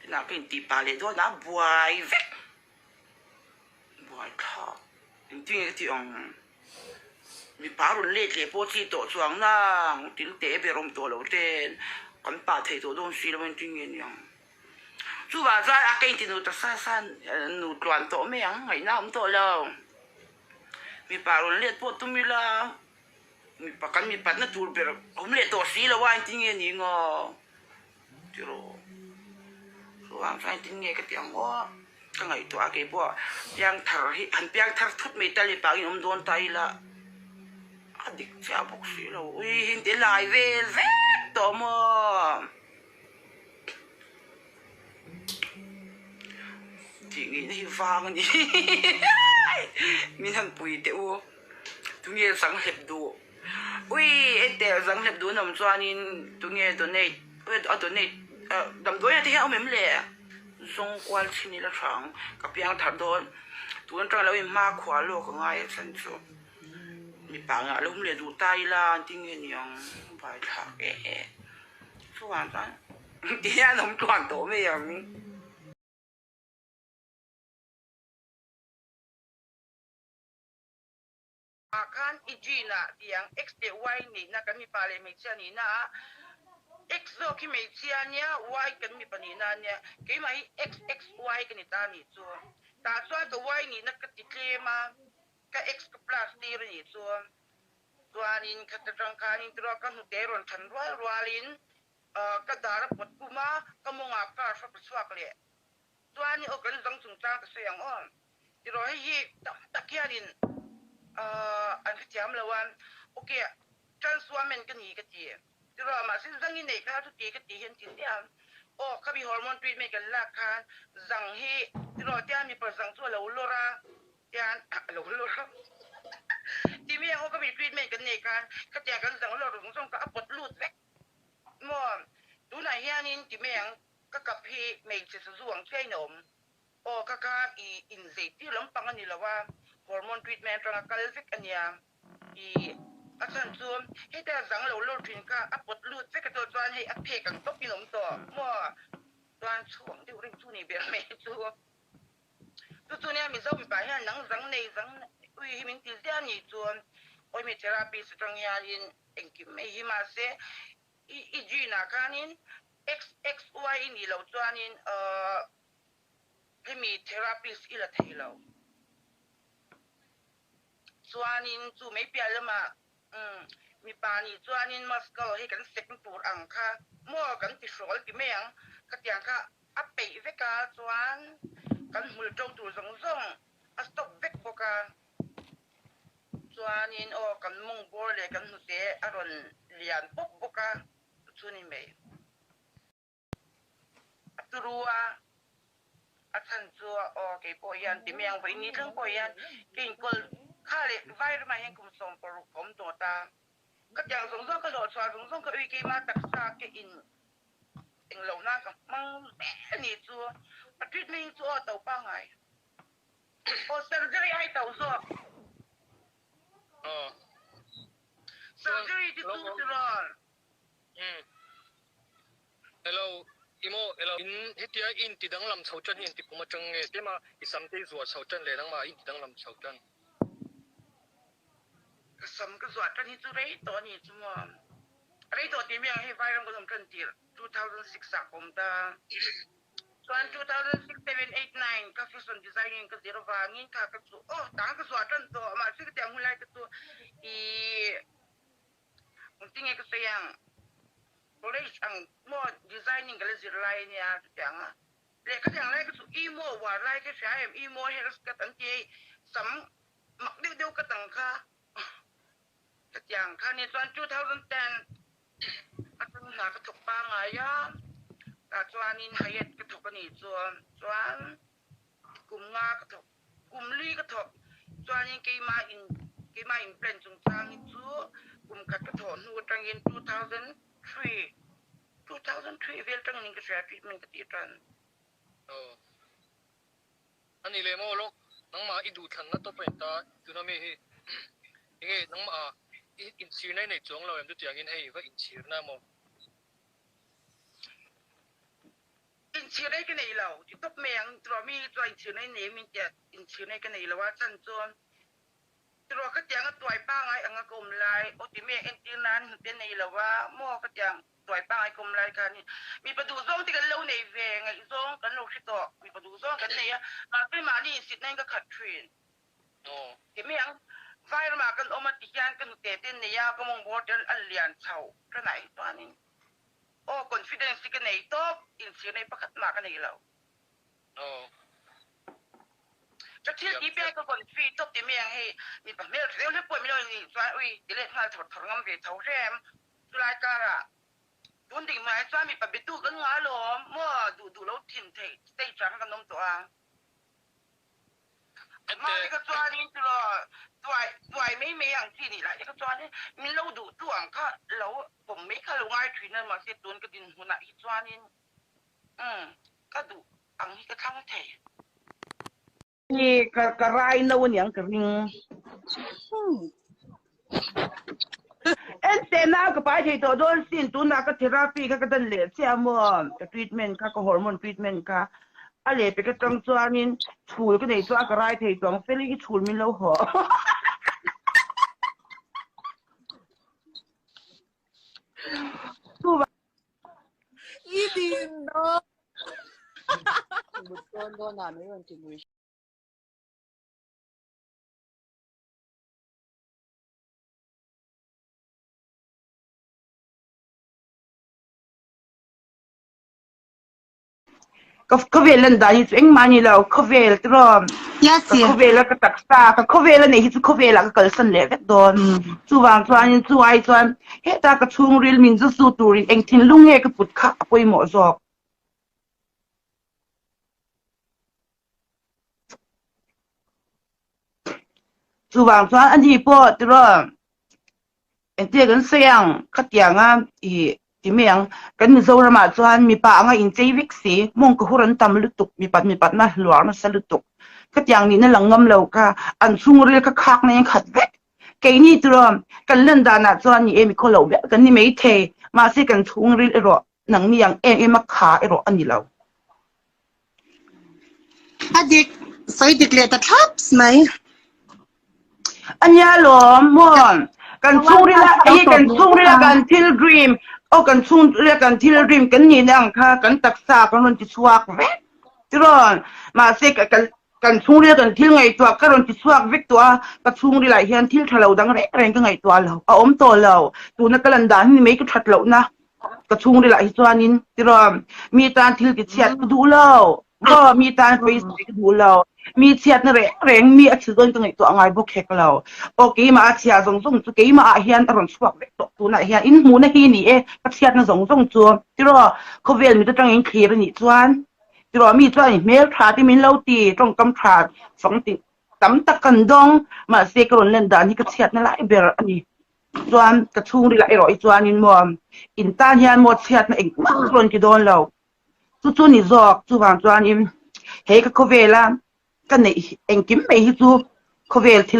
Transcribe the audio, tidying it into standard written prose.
na cái tì bà lệ đó na buài vét buài thọ tiếng cái tiếng mi bà luôn lệ lệ bố chi tổ choáng na tiếng tế bề rồng tổ lâu tên còn bà thầy tổ đông suy là bên tiếng nghe nhang chú bà ra à cái tiếng nó ta sa nụ toàn tổ mấy ang ngày nào cũng tổ lâu mi bà luôn lệ bố tụi mi là mi bà căn mi bà nó tụi bề không lệ tổ suy là quan tiếng nghe nhỉ ngò chứ rồi ang sai tin nghe cái tiếng đó cái ngày tuổi cái bộ tiếng thở hẳn tiếng thở thốt mấy tay liền bằng ông đôn tay là địch cha bốc xí là ui hiện tại lại về vét tổ mà thì nghĩ nó hiểu vang nhỉ mình thằng bùi tiểu tôi nghe sáng hẹp đồ ui cái tiểu sáng hẹp đồ nằm cho nên tôi nghe tuần này tuần này đầm đuôi thì ông em lẹ dùng quan xin là chẳng các biang thật đó tuần trong lâu em ma khóa lô của ngài sản xuất mi bà ngã lúc lẹ đủ tay là tiếng nghe nhàng bài thạc số hoàn toàn thì anh không toàn tổ mấy em akan ijina yang x de y ni na kami pale mi chani na x zo ki hmeichhia nia y kan mi panina nia ke mai x x y kan ta ni chu ta chua ka y ni na ka ti tlema ka x ka plus ti ri ni chu chuanin ka tang ka ni tro ka nu te ron than roi rwalin ka dar pot kuma ka monga ka sa swak le chuani o kan jang chung cha ka sayang on ti ro hi ta kiarin an ka tiam lawan okay transformation kan ni ka ti rồi mà xin rằng như này các thứ tí cái tí hiện chính là ô các bị hormone treatment cái là kan rằng hi rồi tiêm mi phải rằng cho lâu lora tiêm lâu lora thì mi ông các bị treatment cái này kan các tiêm cái rằng lâu rồi xong các bớt lút vậy mà tú này hiện in thì mi ông các cặp hi mình chỉ sử dụng cái nôm ô các cái in dây tí lắm bằng anh làว่า hormone treatment trong cái cái anh ya asan zoom hita zang lo lo thin ka apot lut se ka to chuan hei a phe kang top pinom to mo chuan chuang deuh ring chu ni ber me chu ne mi zo mi ba hian nang zang nei zang ui hi min ti zia ni chuan oi mi therapy se tang ya in engki me hi ma se i ji na kanin xxy ni lo chuan in mi therapist ila theilo chuan in chu mai pia lama mi pani chuanin Moscow hi kan sek tur ang kha mo kan ti sol ti meng ka tiang kha a pe veka chuan kan mul tong tur zong zong a stop vek boka chuanin o kan mong bor le kan hu te aron lian pop boka chuni me aturua athan chua o ke po yan ti meng vai ni thang po yan king kol khale vai ma hen kum som por kom to ta các chàng giống giống cái đồ xoa giống giống cái uy kim mà đặc xa cái in lâu na cả mang bé nị chua mà treatment chua tàu ba ngày ô surgery ai tàu chua surgery thì tu rồi hello imo hello in hetia in ti dang lam chau chan in ti kuma chang nge te ma isam te zuwa chau chan le dang ma in ti dang lam chau chan sắm cái giọt trên itu đấy to nị chua đấy to thì mình hay vai trong cái dòng chân tiệt 2006 à cũng ta Tuan 2006, 7, 8, 9 ka fashion designing ka zero vangin ka ka tu oh tang ka suatan to ma si ka tiang hulai ka tu unting ka sayang college ang mo designing ka zero line ya tiang le ka tiang lai ka tu imo wa lai ka sai imo hair ka tan ti sam mak deu ka tang ka ka tiang ka ni tuan 2010 atun na ka thok pa nga ya chuanin hayat ka thok ani chuan kum nga ka thok kum li ka thok chuanin keima in plan chung chang chu kum khat ka thon hu tang in 2003 vel tang ning ka share treatment ka ti tan ani le mo lo nang ma i du than na to pen ta tu na me hi nge nang ma in sir nei nei chong lo em tu tiang in hei va in sir na mo ชื่อได้กันไหนเราที่ตบเมียงตัวมีตัวชื่อในนี้มีแต่ชื่อในกันไหนเราว่าจันจวนตัวก็ยังตัวป้าไงอังกรมลายโอติเมียเอ็นจีนั้นเป็นในเราว่าหม้อก็ยังตัวป้าไงกรมลายกันนี่มีประตูซ่องที่กันเล่าในเวงไงซ่องกันเราที่ต่อมีประตูซ่องกันเนี่ยเป็นมานี่สิทธิ์นั่นก็ขัดเทรนที่เมียงไฟมากันออกมาติยานกันเตะเต้นเนี่ยก็มองบอลอันเลียนเช่าขนาดตัวนี้โอ้ confidence กันไหนตบอินชื่อในประกาศมากันไหนเราจะเที่ยวที่เปียก็คนฟรีตบที่เมียงให้มีแบบไม่เร็วเรียบป่วยไม่เลยนี่ส่วนอุ้ยที่เล่นงานถอดงานเวทเท่าแรมสุรายการอะดูดิ่งมาส่วนมีแบบไปตู้กันงาหลอมมั่วดูแล้วทิ้งเทสเตจกันน้องตัวมาที่ก็ส่วนนี้ตัวไม่อย่างที่นี่แหละที่ก็ส่วนนี้มีเราดูตัวก็เราผมไม่เคยลงง่ายทีนั้นมาเสียตัวก็ดินหัวหน้าที่ส่วนนี้ก็ดูอันนี้ก็ทั้งเทนี่กระไรโน่นอย่างกระริงเอ็นเซน่าก็ไปที่ตัวโดนสินตัวนักก็เทอราปีก็ดันเลี้ยเสียมั่วก็ทรีทเมนต์ก็ฮอร์โมนทรีทเมนต์ก็อะไรไปก็จังส่วนนี้ชูก็ในส่วนกระไรที่ตัวเฟลิกชูมิโลหัวอีดินเนาะบุตรโดนด่าไม่วันจริงวิก็เวลันดานี่ตัวเองมานี่แล้วก็เวลตัวก็เวลก็ตักซาก็เวลนี่ที่ก็เวลก็เกิดสันเล็กโดนจู่วางจวนจู่ไอจวนเฮตาก็ช่วงรีลมินจะสู้ตัวเองทิ้งลุงเอก็ปุดขาไปหมดจอกจู่วางจวนอันนี้พอตัวเอ็นเตี้ยกันเสียงขัดยังอ่ะที่เมียงกันมิโซรามาจวนมีป่างอินเจวิกสีมงก็หุรันตามลุตุกมีปัดนะหลวงนะสลุตุกขัดยังนี่นั่นหลังงำเลวก็อันซุงเรียกคักนี่ขัดเวกแกนี่ตัวกันเล่นดานะจวนนี่มีคนเลวเวกันนี่ไม่เทมาสิกันซุงเรียกรอหนังนี่ยังมาขาไอรออันนี้เลวถ้าเด็กใส่เด็กเลี้ยแต่ทับไหมอันนี้หลอมม่วนกันซุงเรียกไอ้กันซุงเรียกกันทิลดรีมโอ้กันซุงเรียกกันทิลดรีมกันนี่นั่งค่ะกันตักษากันนนทิสวากเวกตัวมาสิกันซุงเรียกกันทิลไงตัวกันนนทิสวากเวกตัวกันซุงเรียกเฮียนทิลทะเลาดังแรงก็ไงตัวเราอมตัวเราตัวนักลันดานี่ไม่ก็ทัดเรานะกันซุงเรียกไอ้ตัวนี้ตัวมีตาทิลกิเชียดก็ดูเราก็มีตาเฟซบุ๊กดูเรามีเชียดนั่นแรงมีอัศจรรย์ตั้งไงตัวไงบุกเฮกเราโอเคมาเชียส่งตัวเกมาเฮียนตรอนสวกเวกตัวน่ะเฮียนอินหูน่ะฮีนี่เชียดนั่นส่งตัวตัวเขาเวลมีตั้งเองเคลียร์นี่จวนตัวมีจวนเมลทราที่มีเล่าตีตรงกำทราสองติตั้มตะกันดงมาเสกรอนเล่นดานี่ก็เชียดนั่นแหละเบอร์อันนี้จวนกระชุ่งดีละไอ้รอยจวนนี่มัวอินตาเฮียนหมดเชียดนั่นเองมากรอนกี่โดนเราจู่นี่จอกจู่วางจวนนี่เฮ้ก็เขาเวลากันนี่เองกิมไม่ฮิจูเขาเวลที่